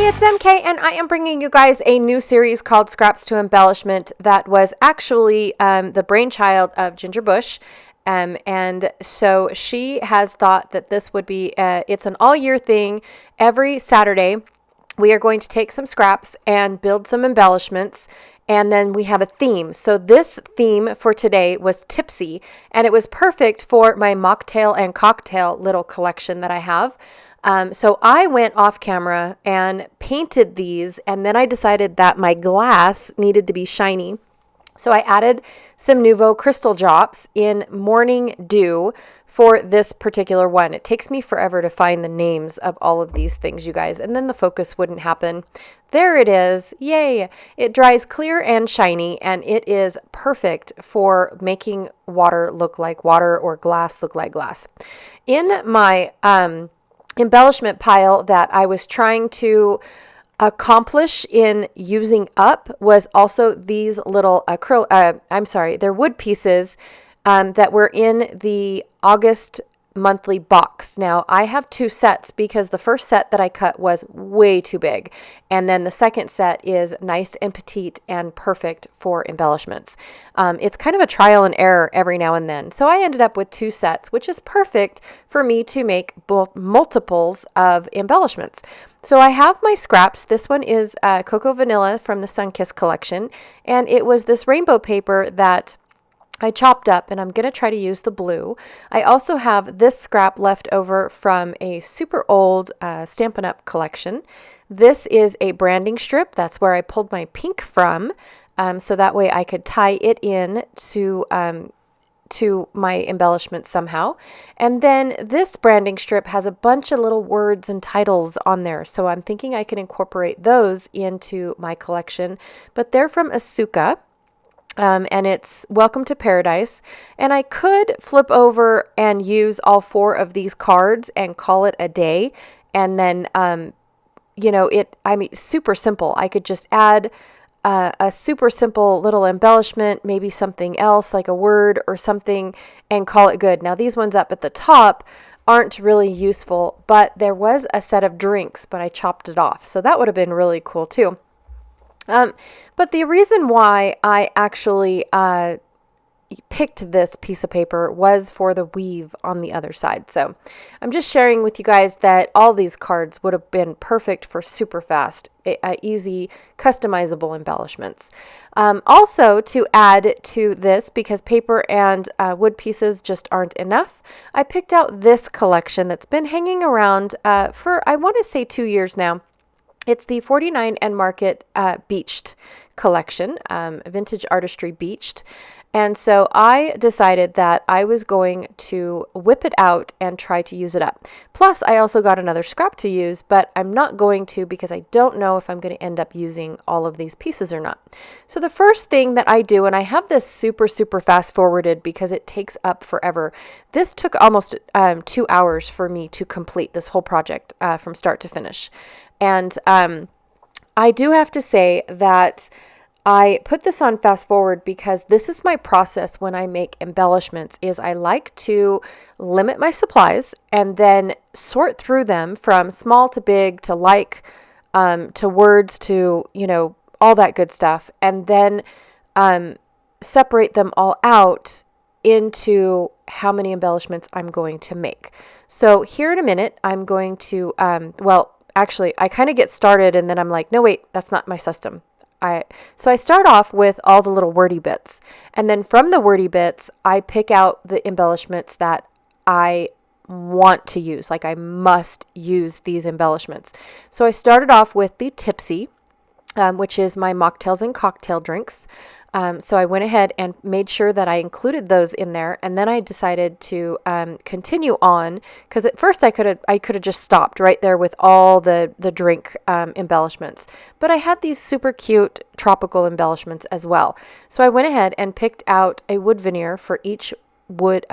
Hey, it's MK, and I am bringing you guys a new series called Scraps to Embellishment that was actually the brainchild of Ginger Bush. And so she has thought that this would be, it's an all-year thing. Every Saturday, we are going to take some scraps and build some embellishments. And then we have a theme. So this theme for today was Tipsy, and it was perfect for my mocktail and cocktail little collection that I have. So I went off camera and painted these, and then I decided that my glass needed to be shiny. So I added some Nouveau Crystal Drops in Morning Dew for this particular one. It takes me forever to find the names of all of these things, you guys, and then the focus wouldn't happen. There it is. Yay. It dries clear and shiny, and it is perfect for making water look like water or glass look like glass. In my embellishment pile that I was trying to accomplish in using up was also these little they're wood pieces that were in the August monthly box. Now I have two sets because the first set that I cut was way too big, and then the second set is nice and petite and perfect for embellishments. It's kind of a trial and error every now and then, so I ended up with two sets, which is perfect for me to make multiples of embellishments. So I have my scraps. This one is Cocoa Vanilla from the Sunkissed collection, and it was this rainbow paper that I chopped up, and I'm going to try to use the blue. I also have this scrap left over from a super old Stampin' Up! Collection. This is a branding strip. That's where I pulled my pink from, so that way I could tie it in to my embellishment somehow. And then this branding strip has a bunch of little words and titles on there, so I'm thinking I can incorporate those into my collection. But they're from Asuka. And it's Welcome to Paradise. And I could flip over and use all four of these cards and call it a day. And then, super simple. I could just add a super simple little embellishment, maybe something else like a word or something, and call it good. Now, these ones up at the top aren't really useful, but there was a set of drinks, but I chopped it off. So that would have been really cool too. But the reason why I actually picked this piece of paper was for the weave on the other side. So I'm just sharing with you guys that all these cards would have been perfect for super fast, easy, customizable embellishments. Also, to add to this, because paper and wood pieces just aren't enough, I picked out this collection that's been hanging around for, I want to say, 2 years now. It's the 49 and Market Beached collection, Vintage Artistry Beached. And so I decided that I was going to whip it out and try to use it up. Plus, I also got another scrap to use, but I'm not going to because I don't know if I'm going to end up using all of these pieces or not. So the first thing that I do, and I have this super fast forwarded because it takes up forever. This took almost 2 hours for me to complete this whole project from start to finish. And I do have to say that I put this on fast forward because this is my process when I make embellishments, is I like to limit my supplies and then sort through them from small to big to to words to, all that good stuff. And then separate them all out into how many embellishments I'm going to make. So here in a minute, I'm going to, actually, I kind of get started and then I'm like, no, wait, that's not my system. So I start off with all the little wordy bits. And then from the wordy bits, I pick out the embellishments that I want to use. Like I must use these embellishments. So I started off with the Tipsy, which is my mocktails and cocktail drinks. So I went ahead and made sure that I included those in there, and then I decided to continue on because at first I could have just stopped right there with all the drink embellishments, but I had these super cute tropical embellishments as well. So I went ahead and picked out a wood veneer for each word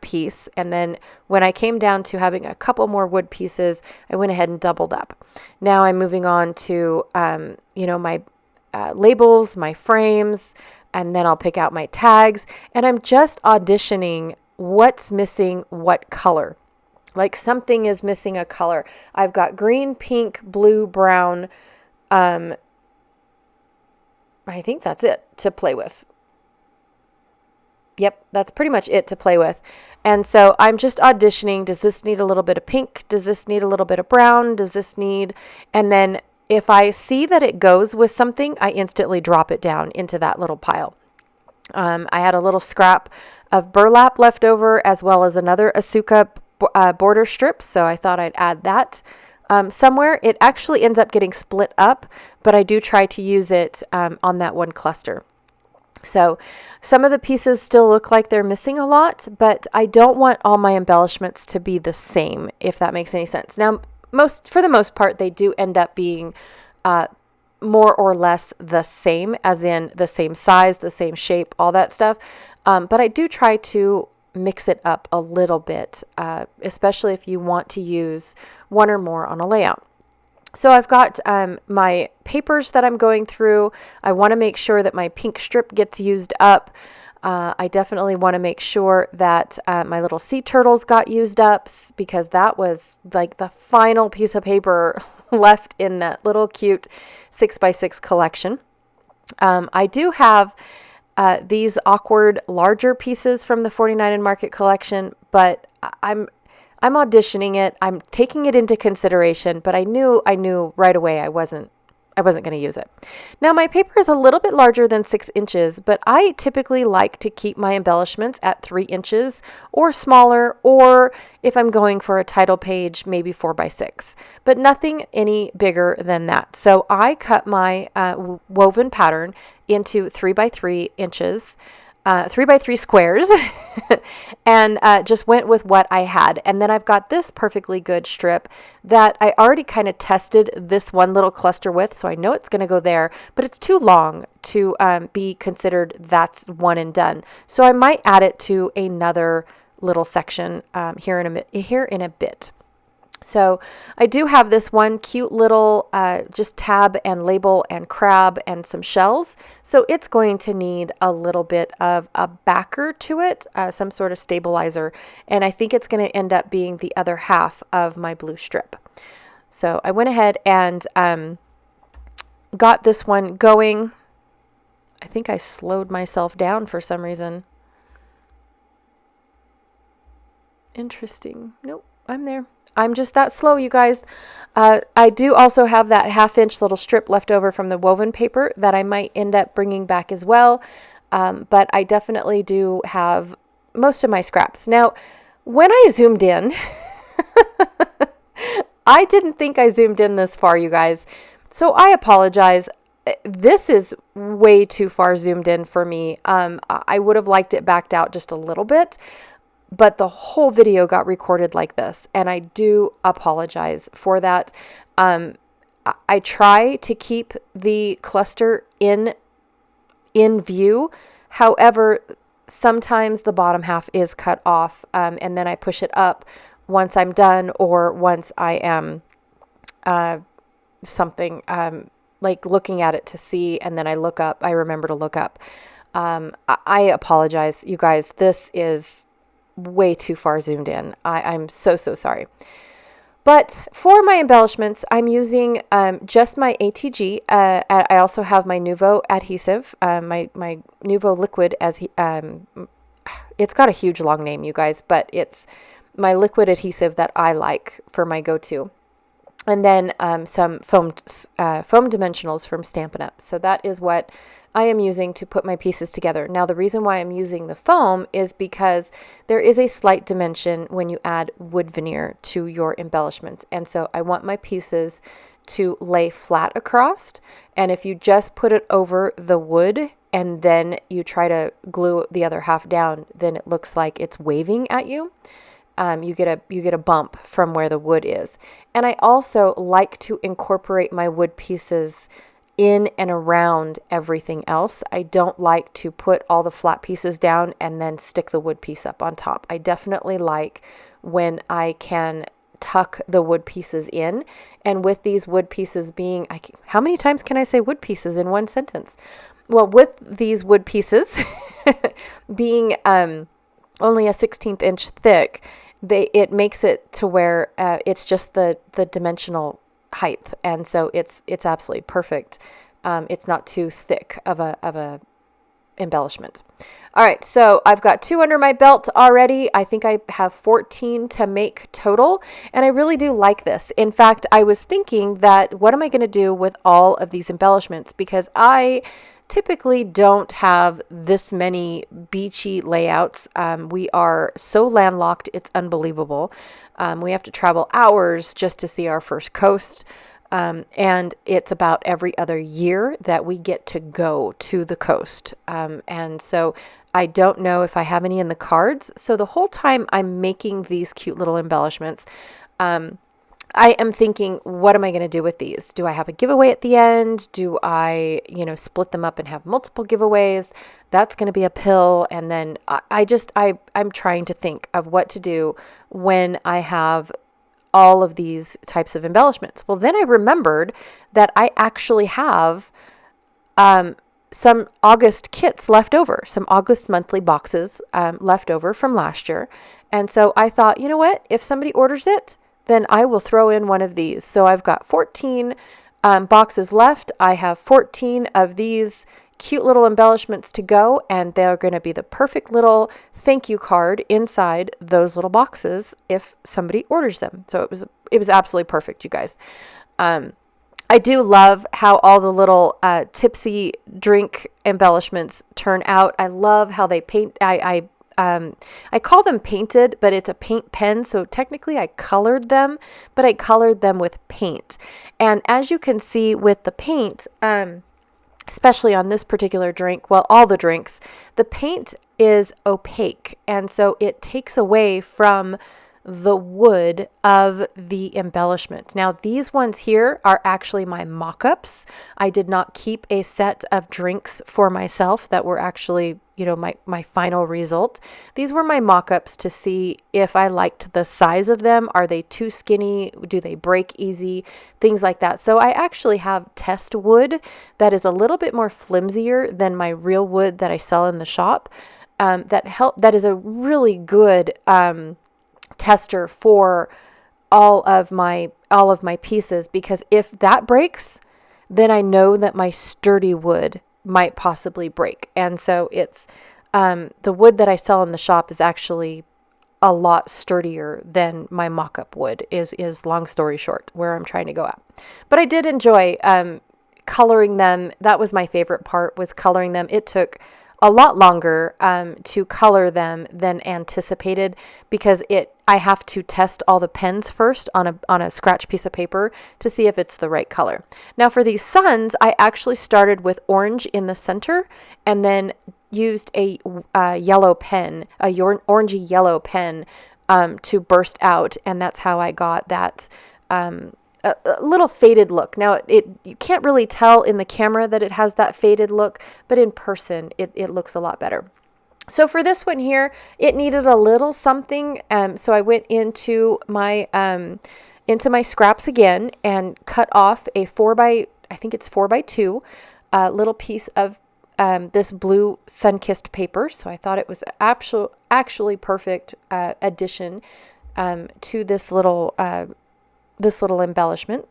piece, and then when I came down to having a couple more wood pieces, I went ahead and doubled up. Now I'm moving on to my labels, my frames, and then I'll pick out my tags, and I'm just auditioning what's missing what color. Like something is missing a color. I've got green, pink, blue, brown. I think that's it to play with. Yep, that's pretty much it to play with. And so I'm just auditioning. Does this need a little bit of pink? Does this need a little bit of brown? Does this need... And then if I see that it goes with something, I instantly drop it down into that little pile. I had a little scrap of burlap left over, as well as another Asuka border strip, so I thought I'd add that somewhere. It actually ends up getting split up, but I do try to use it on that one cluster. So some of the pieces still look like they're missing a lot, but I don't want all my embellishments to be the same, if that makes any sense. Now, for the most part, they do end up being more or less the same, as in the same size, the same shape, all that stuff. But I do try to mix it up a little bit, especially if you want to use one or more on a layout. So I've got my papers that I'm going through. I want to make sure that my pink strip gets used up. I definitely want to make sure that my little sea turtles got used up, because that was like the final piece of paper left in that little cute 6x6 collection. I do have these awkward larger pieces from the 49 and Market collection, but I'm auditioning it. I'm taking it into consideration, but I knew right away I wasn't going to use it. Now, my paper is a little bit larger than 6 inches, but I typically like to keep my embellishments at 3 inches or smaller, or if I'm going for a title page, maybe 4x6, but nothing any bigger than that. So I cut my woven pattern into 3x3 inches, 3x3 squares, and just went with what I had. And then I've got this perfectly good strip that I already kind of tested this one little cluster with, so I know it's going to go there, but it's too long to be considered that's one and done. So I might add it to another little section here in a bit. So I do have this one cute little just tab and label and crab and some shells. So it's going to need a little bit of a backer to it, some sort of stabilizer. And I think it's going to end up being the other half of my blue strip. So I went ahead and got this one going. I think I slowed myself down for some reason. Interesting. Nope, I'm there. I'm just that slow, you guys. I do also have that 1/2 inch little strip left over from the woven paper that I might end up bringing back as well. But I definitely do have most of my scraps. Now, when I zoomed in, I didn't think I zoomed in this far, you guys. So I apologize. This is way too far zoomed in for me. I would have liked it backed out just a little bit. But the whole video got recorded like this, and I do apologize for that. I try to keep the cluster in view. However, sometimes the bottom half is cut off, and then I push it up once I'm done, or once I am something like looking at it to see, and then I look up. I remember to look up. I apologize, you guys. This is way too far zoomed in. I'm so sorry. But for my embellishments, I'm using just my ATG. I also have my Nuvo adhesive, my Nuvo liquid, it's got a huge long name, you guys, but it's my liquid adhesive that I like for my go-to. And then some foam dimensionals from Stampin' Up. So that is what I am using to put my pieces together. Now, the reason why I'm using the foam is because there is a slight dimension when you add wood veneer to your embellishments. And so I want my pieces to lay flat across. And if you just put it over the wood and then you try to glue the other half down, then it looks like it's waving at you. You get a bump from where the wood is. And I also like to incorporate my wood pieces in and around everything else. I don't like to put all the flat pieces down and then stick the wood piece up on top. I definitely like when I can tuck the wood pieces in. And with these wood pieces being, how many times can I say wood pieces in one sentence? Well, with these wood pieces being only a 1/16 inch thick, it makes it to where it's just the dimensional height, and so it's absolutely perfect. It's not too thick of a embellishment. All right, so I've got 2 under my belt already. I think I have 14 to make total, and I really do like this. In fact, I was thinking that what am I going to do with all of these embellishments, because I typically don't have this many beachy layouts. We are so landlocked, it's unbelievable. We have to travel hours just to see our first coast. And it's about every other year that we get to go to the coast. And so I don't know if I have any in the cards. So the whole time I'm making these cute little embellishments, I am thinking, what am I going to do with these? Do I have a giveaway at the end? Do I, split them up and have multiple giveaways? That's going to be a pill. And then I'm trying to think of what to do when I have all of these types of embellishments. Well, then I remembered that I actually have some August kits left over, some August monthly boxes left over from last year. And so I thought, you know what? If somebody orders it, then I will throw in one of these. So I've got 14 boxes left. I have 14 of these cute little embellishments to go, and they're going to be the perfect little thank you card inside those little boxes if somebody orders them. So it was absolutely perfect, you guys. I do love how all the little Tipsy drink embellishments turn out. I love how they paint. I call them painted, but it's a paint pen. So technically I colored them, but I colored them with paint. And as you can see with the paint, especially on this particular drink, well, all the drinks, the paint is opaque. And so it takes away from the wood of the embellishment. Now, these ones here are actually my mock-ups. I did not keep a set of drinks for myself that were actually, my final result. These were my mock-ups to see if I liked the size of them. Are they too skinny? Do they break easy? Things like that. So I actually have test wood that is a little bit more flimsier than my real wood that I sell in the shop. That is a really good tester for all of my pieces, because if that breaks, then I know that my sturdy wood might possibly break. And so it's the wood that I sell in the shop is actually a lot sturdier than my mock-up wood is long story short, where I'm trying to go at. But I did enjoy coloring them. That was my favorite part, was coloring them. It took a lot longer to color them than anticipated, because I have to test all the pens first on a scratch piece of paper to see if it's the right color. Now for these suns, I actually started with orange in the center and then used a yellow pen, a orangey yellow pen to burst out, and that's how I got that a little faded look. Now, you can't really tell in the camera that it has that faded look, but in person, it looks a lot better. So for this one here, it needed a little something, so I went into my scraps again and cut off a 4x2 little piece of this blue sun-kissed paper. So I thought it was actually perfect addition to this little embellishment.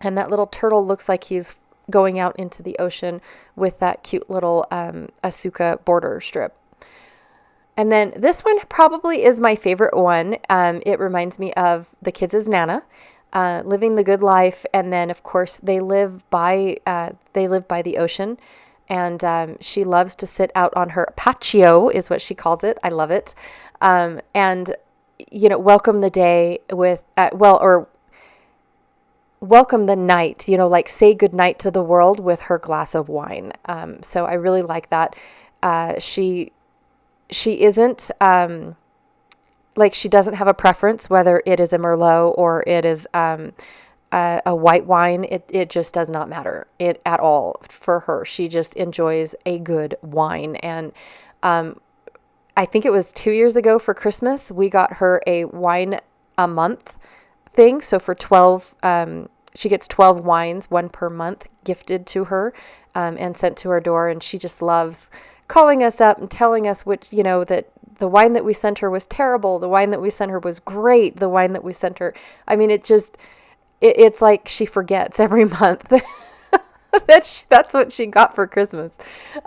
And that little turtle looks like he's going out into the ocean with that cute little Asuka border strip. And then this one probably is my favorite one. It reminds me of the kids' Nana, living the good life. And then of course they live by the ocean, and she loves to sit out on her patio is what she calls it. I love it. And welcome the day with welcome the night, like say good night to the world with her glass of wine. So I really like that. She isn't, she doesn't have a preference whether it is a Merlot or it is a white wine. It just does not matter at all for her. She just enjoys a good wine. And I think it was 2 years ago for Christmas, we got her a wine a month thing. So for 12, she gets 12 wines, one per month, gifted to her and sent to her door. And she just loves calling us up and telling us that the wine that we sent her was terrible. The wine that we sent her was great. The wine that we sent her, I mean, it's like she forgets every month that's what she got for Christmas.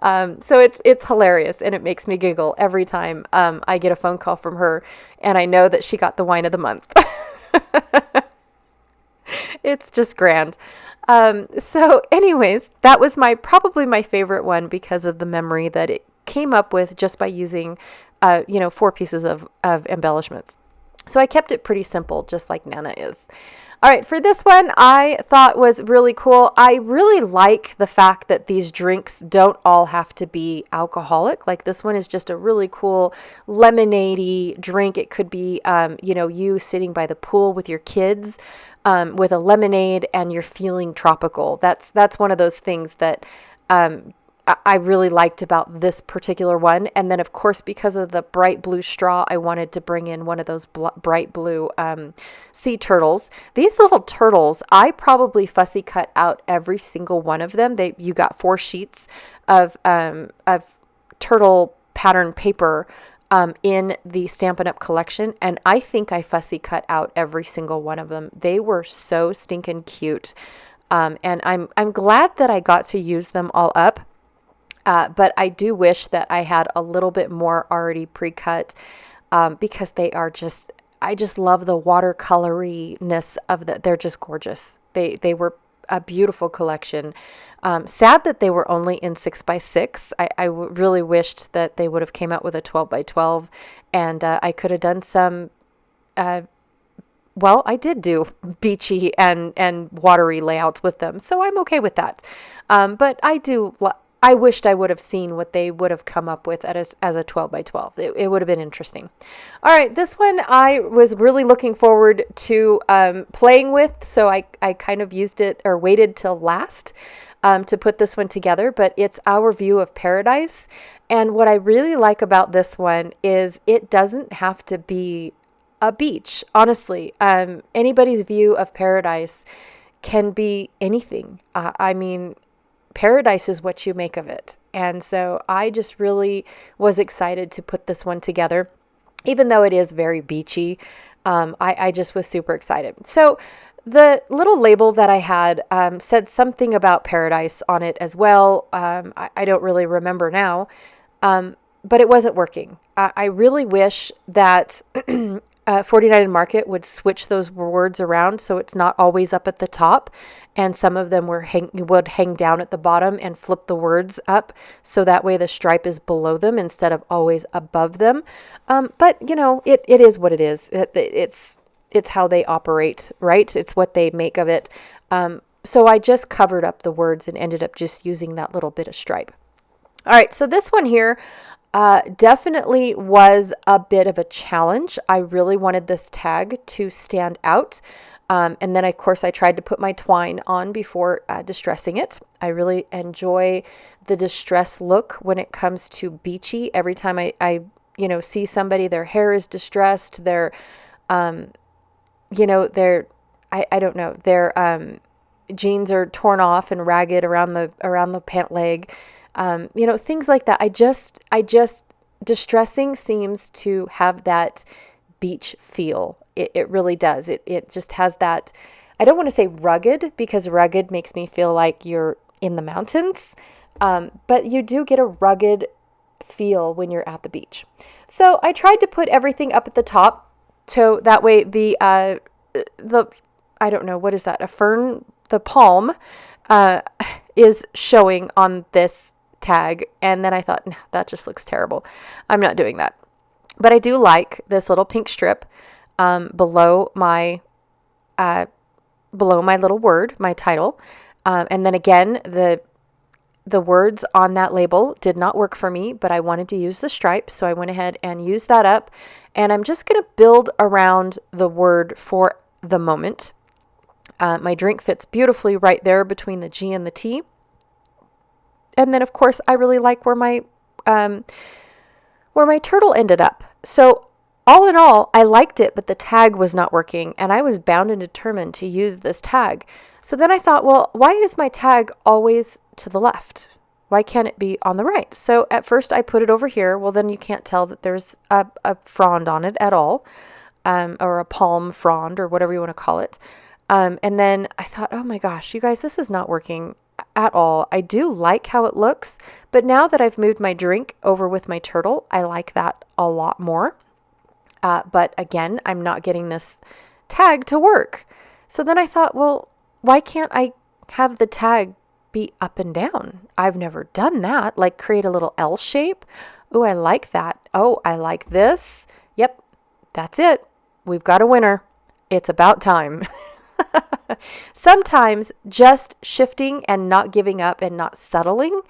So it's hilarious, and it makes me giggle every time I get a phone call from her and I know that she got the wine of the month. It's just grand. So anyways, that was probably my favorite one because of the memory that it came up with just by using, 4 pieces of embellishments. So I kept it pretty simple, just like Nana is. All right, for this one, I thought was really cool. I really like the fact that these drinks don't all have to be alcoholic. Like this one is just a really cool lemonade-y drink. It could be, you sitting by the pool with your kids with a lemonade and you're feeling tropical. That's one of those things that I really liked about this particular one. And then, of course, because of the bright blue straw, I wanted to bring in one of those bright blue sea turtles. These little turtles, I probably fussy cut out every single one of them. You got 4 sheets of turtle pattern paper in the Stampin' Up! Collection, and I think I fussy cut out every single one of them. They were so stinking cute, and I'm glad that I got to use them all up. But I do wish that I had a little bit more already pre-cut because I just love the watercoloriness of they're just gorgeous. They were a beautiful collection. Sad that they were only in 6x6. I really wished that they would have came out with a 12x12 and I could have done some, I did do beachy and watery layouts with them. So I'm okay with that. But I wished I would have seen what they would have come up with as a 12x12. It would have been interesting. All right, this one I was really looking forward to playing with, so I kind of used it or waited till last to put this one together, but it's Our View of Paradise. And what I really like about this one is it doesn't have to be a beach, honestly. Anybody's view of paradise can be anything. I mean, paradise is what you make of it. And so I just really was excited to put this one together, even though it is very beachy. I just was super excited. So the little label that I had said something about paradise on it as well. I don't really remember now, but it wasn't working. I really wish that 49 and Market would switch those words around so it's not always up at the top, and some of them would hang down at the bottom and flip the words up so that way the stripe is below them instead of always above them. But it is what it is. It's how they operate, right? It's what they make of it. So I just covered up the words and ended up just using that little bit of stripe. All right, so this one here definitely was a bit of a challenge. I really wanted this tag to stand out. And then, of course, I tried to put my twine on before distressing it. I really enjoy the distress look when it comes to beachy. Every time I see somebody, their hair is distressed, their jeans are torn off and ragged around the pant leg. Things like that. I just distressing seems to have that beach feel. It really does. It just has that, I don't want to say rugged because rugged makes me feel like you're in the mountains. But you do get a rugged feel when you're at the beach. So I tried to put everything up at the top. So that way the I don't know, what is that? A fern, the palm, is showing on this tag. And then I thought, nah, that just looks terrible. I'm not doing that. But I do like this little pink strip below my little word, my title. And then again, the words on that label did not work for me, but I wanted to use the stripe. So I went ahead and used that up. And I'm just going to build around the word for the moment. My drink fits beautifully right there between the G and the T. And then, of course, I really like where my turtle ended up. So all in all, I liked it, but the tag was not working, and I was bound and determined to use this tag. So then I thought, well, why is my tag always to the left? Why can't it be on the right? So at first I put it over here. Well, then you can't tell that there's a frond on it at all, or a palm frond or whatever you want to call it. And then I thought, oh my gosh, you guys, this is not working at all. I do like how it looks, but now that I've moved my drink over with my turtle, I like that a lot more. But again, I'm not getting this tag to work. So then I thought, well, why can't I have the tag be up and down? I've never done that. Like create a little L shape. Oh, I like that. Oh, I like this. Yep, that's it. We've got a winner. It's about time. Sometimes just shifting and not giving up and not settling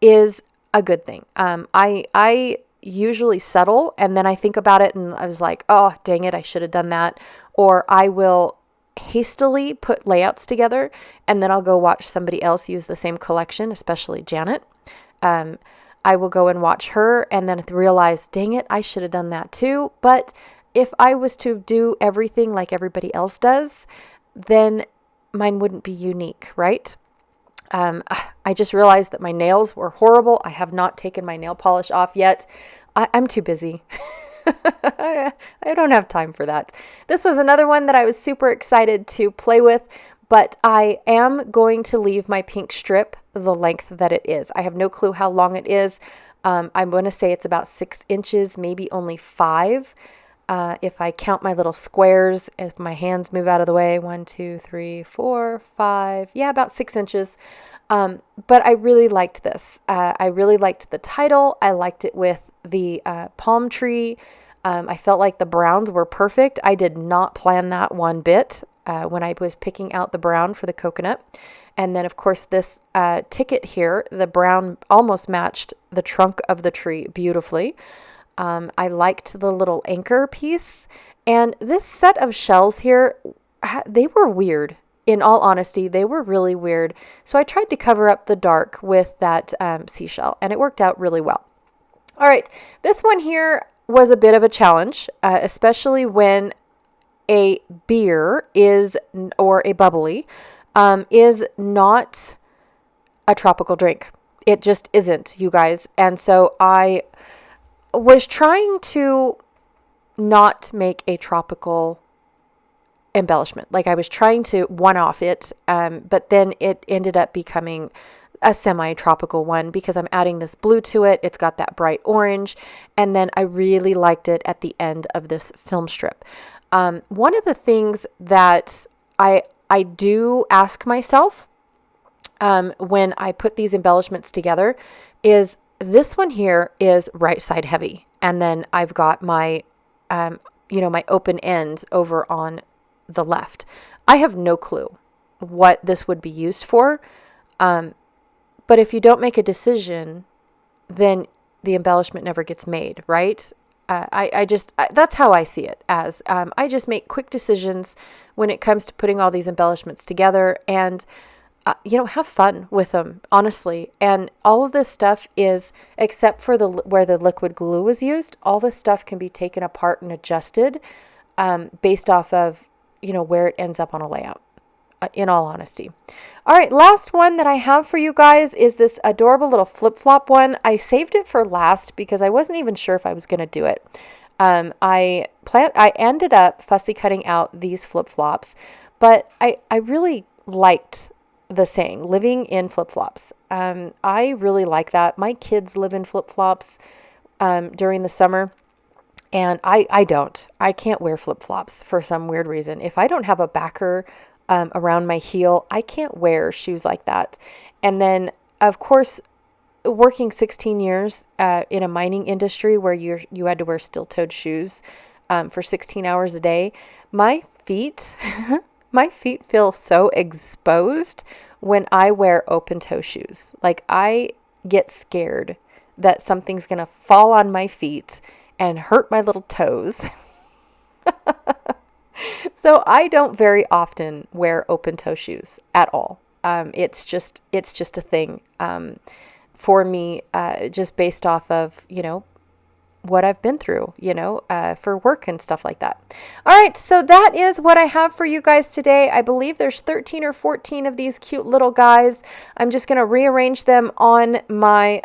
is a good thing. I usually settle and then I think about it and I was like, oh, dang it, I should have done that. Or I will hastily put layouts together and then I'll go watch somebody else use the same collection, especially Janet. I will go and watch her and then realize, dang it, I should have done that too. But if I was to do everything like everybody else does, then mine wouldn't be unique, right? I just realized that my nails were horrible. I have not taken my nail polish off yet. I'm too busy. I don't have time for that. This was another one that I was super excited to play with, but I am going to leave my pink strip the length that it is. I have no clue how long it is. I'm going to say it's about 6 inches, maybe only 5. If I count my little squares, if my hands move out of the way, 1, 2, 3, 4, 5, yeah, about 6 inches. But I really liked this. I really liked the title. I liked it with the palm tree. I felt like the browns were perfect. I did not plan that one bit when I was picking out the brown for the coconut. And then, of course, this ticket here, the brown almost matched the trunk of the tree beautifully. I liked the little anchor piece. And this set of shells here, they were weird. In all honesty, they were really weird. So I tried to cover up the dark with that seashell, and it worked out really well. All right, this one here was a bit of a challenge, especially when a beer is, or a bubbly, is not a tropical drink. It just isn't, you guys. And so I was trying to not make a tropical embellishment. Like I was trying to one-off it, but then it ended up becoming a semi-tropical one because I'm adding this blue to it. It's got that bright orange, and then I really liked it at the end of this film strip. One of the things that I do ask myself when I put these embellishments together is this one here is right side heavy, and then I've got my my open end over on the left. I have no clue what this would be used for. But if you don't make a decision, then the embellishment never gets made, right? That's how I see it as, I just make quick decisions when it comes to putting all these embellishments together and, have fun with them, honestly. And all of this stuff is, except for where the liquid glue was used, all this stuff can be taken apart and adjusted, based off of, where it ends up on a layout, in all honesty. All right, last one that I have for you guys is this adorable little flip-flop one. I saved it for last because I wasn't even sure if I was going to do it. I ended up fussy cutting out these flip-flops, but I really liked the saying, living in flip-flops. I really like that. My kids live in flip-flops during the summer. And I don't. I can't wear flip-flops for some weird reason. If I don't have a backer around my heel, I can't wear shoes like that. And then, of course, working 16 years in a mining industry where you had to wear steel-toed shoes for 16 hours a day, my feet feel so exposed when I wear open-toe shoes. Like, I get scared that something's going to fall on my feet and hurt my little toes. So I don't very often wear open toe shoes at all. It's just a thing for me, just based off of, what I've been through, for work and stuff like that. All right, so that is what I have for you guys today. I believe there's 13 or 14 of these cute little guys. I'm just going to rearrange them on my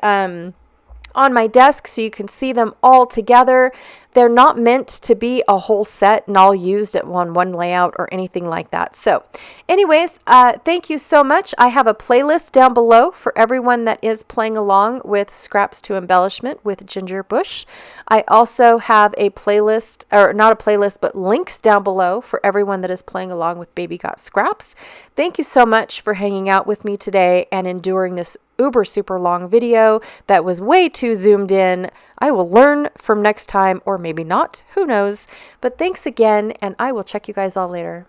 desk so you can see them all together. They're not meant to be a whole set and all used at one layout or anything like that. So anyways, thank you so much. I have a playlist down below for everyone that is playing along with Scraps to Embellishment with Ginger Bush. I also have a playlist, or not a playlist, but links down below for everyone that is playing along with Baby Got Scraps. Thank you so much for hanging out with me today and enduring this uber super long video that was way too zoomed in. I will learn from next time, or maybe not, who knows. But thanks again, and I will check you guys all later.